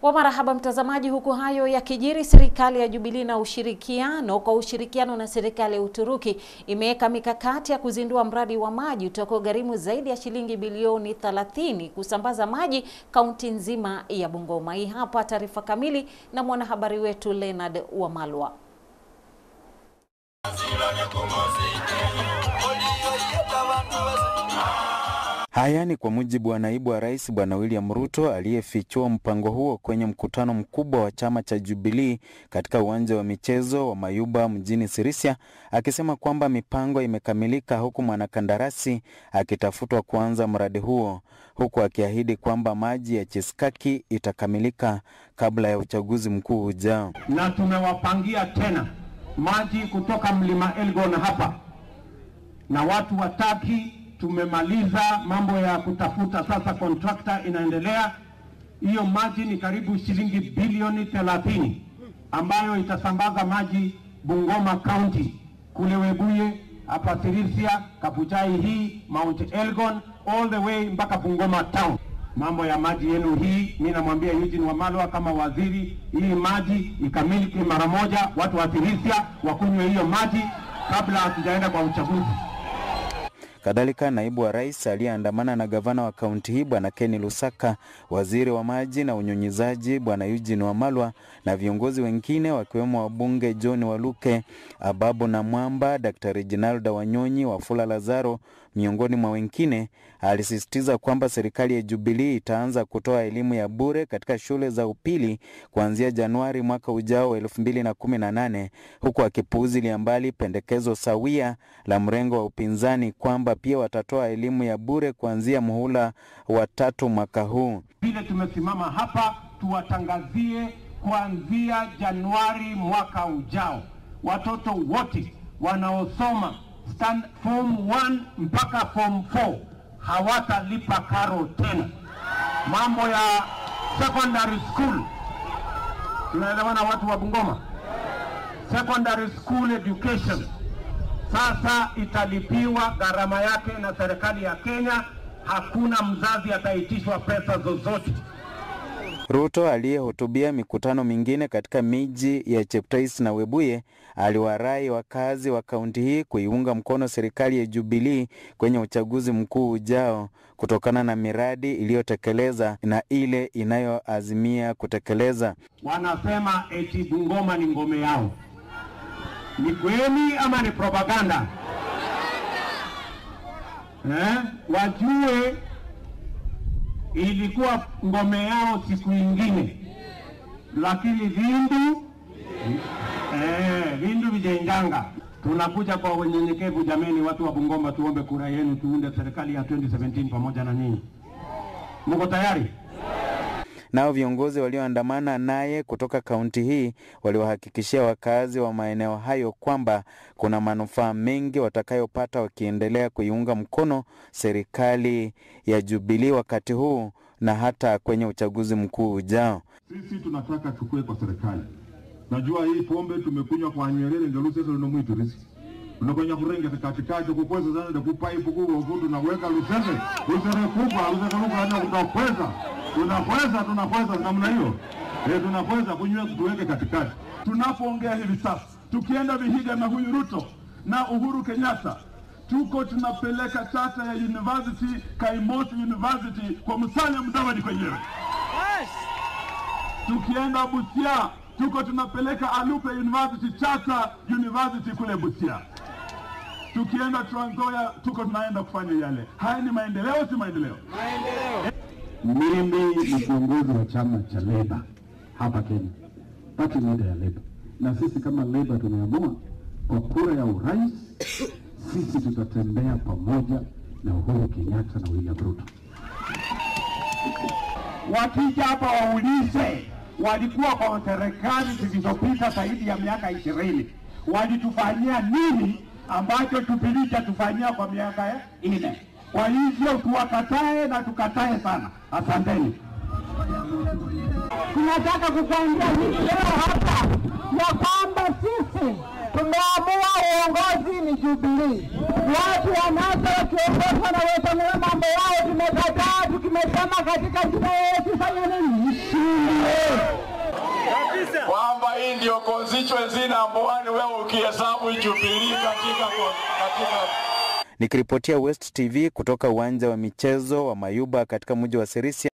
Wa marahaba mtazamaji, huku hayo yakijiri, serikali ya Jubilee na ushirikiano na serikali ya Uturuki imeweka mikakati ya kuzindua mradi wa maji utakaogharimu zaidi ya shilingi bilioni 30 kusambaza maji kaunti nzima ya Bungoma. Hii hapa taarifa kamili na mwanahabari wetu Leonard Wamalwa. Haya ni kwa mujibu wa naibu wa rais Bwana William Ruto aliyefichua mpango huo kwenye mkutano mkubwa wa chama cha Jubilee katika uwanja wa michezo wa Mayuba mjini Sirisia, akisema kwamba mipango imekamilika huku mwanakandarasi akitafutwa kuanza mradi huo, huku akiahidi kwamba maji ya Cheskaki itakamilika kabla ya uchaguzi mkuu ujao. Na tumewapangia tena maji kutoka mlima Elgon hapa, na watu wa Turkey tumemaliza mambo ya kutafuta, sasa contractor inaendelea. Hiyo maji ni karibu shilingi bilioni 30 ambayo itasambaza maji Bungoma County, kule Webuye, hapa Sirisia, Kabuchai hii, Mount Elgon, all the way mpaka Bungoma town. Mambo ya maji yenu hii, mimi namwambia Eugene Wamalwa kama waziri, hii maji ikamilike mara moja, watu wa Sirisia wakunywe hiyo maji kabla hatujaenda kwa uchaguzi. Kadhalika, naibu wa rais aliyeandamana na gavana wa kaunti hii Bwana Ken Lusaka, waziri wa maji na unyunyizaji Bwana Eugene Wamalwa na viongozi wengine wakiwemo wabunge John Waluke, Ababu na Mwamba, Dr. Reginalda Wanyonyi, Wafula Lazaro miongoni mwa wengine, alisisitiza kwamba serikali ya Jubilee itaanza kutoa elimu ya bure katika shule za upili kuanzia Januari mwaka ujao 2018, huku akipuuzilia mbali pendekezo sawia la mrengo wa upinzani kwamba pia watatoa elimu ya bure kuanzia muhula wa 3 mwaka huu. Vile tumesimama hapa tuwatangazie kuanzia Januari mwaka ujao, watoto wote wanaosoma form 1 mpaka form 4 hawatalipa karo tena. Mambo ya secondary school, tunaelewana watu wa Bungoma? Secondary school education sasa italipiwa gharama yake na serikali ya Kenya. Hakuna mzazi ataitishwa pesa zozote. Ruto aliyehutubia mikutano mingine katika miji ya Cheptais na Webuye aliwarai wakazi wa kaunti hii kuiunga mkono serikali ya Jubilee kwenye uchaguzi mkuu ujao kutokana na miradi iliyotekeleza na ile inayoazimia kutekeleza. Wanasema eti Bungoma ni ngome yao. Ni kweli ama ni propaganda? Wajue ilikuwa ngome yao siku ingine, lakini vindu vijenjanga. Tunakuja kwa unyenyekevu jameni, watu wa Bungoma, tuombe kura yenu, tuunde serikali ya 2017 pamoja na ninyi. Mko tayari? Nao viongozi walioandamana naye kutoka kaunti hii waliwahakikishia wakazi wa maeneo hayo kwamba kuna manufaa mengi watakayopata wakiendelea kuiunga mkono serikali ya Jubilee wakati huu na hata kwenye uchaguzi mkuu ujao. Sisi tunataka tukue kwa serikali. Najua hii pombe tumekunywa kwa Nyerere ndio sasa tunamwita riziki. Unakwenda kurenge katikati kukweza sana ndio kupaipu kubwa uvudu na weka lusenge. Lusenge kubwa na utakweza. Tunakweza namna hiyo. Tunakweza kunywa tuweke katikati. Tunapoongea hivi sasa, tukienda Vihiga na huyu Ruto na Uhuru Kenyatta, tunapeleka chata ya university, Kaimoto University kwa Musalia Mudavadi kwenyewe. Yes. Tukienda Busia, tunapeleka Alupe University chata university kule Busia. Tukienda Trans Nzoia, tunaenda kufanya yale. Haya ni maendeleo, si maendeleo? Maendeleo. Mimi ni kiongozi wa chama cha Labour hapa Kenya, party leader ya Labour, na sisi kama Labour tumeamua kwa kura ya urais sisi tutatembea pamoja na Uhuru Kenyatta na William Ruto. Wakija hapa waulize, walikuwa kwa serikali zilizopita zaidi ya miaka 20, walitufanyia nini ambacho Jubilee tufanyia kwa miaka 4? Kwa hivyo tuwakatae na tukatae sana. Asanteni. Tunataka kukuambia hivi leo hapa ya kwamba sisi tumeamua uongozi ni Jubilee. Watu wanasa wakiongozwa na wetanua mambo yao tumekataa, tukimesema katika jina yetu fanya nini? hii ndio constituency number 1 wewe ukihesabu Jubilee katika. Nikiripotia West TV kutoka uwanja wa michezo wa Mayuba katika mji wa Sirisia.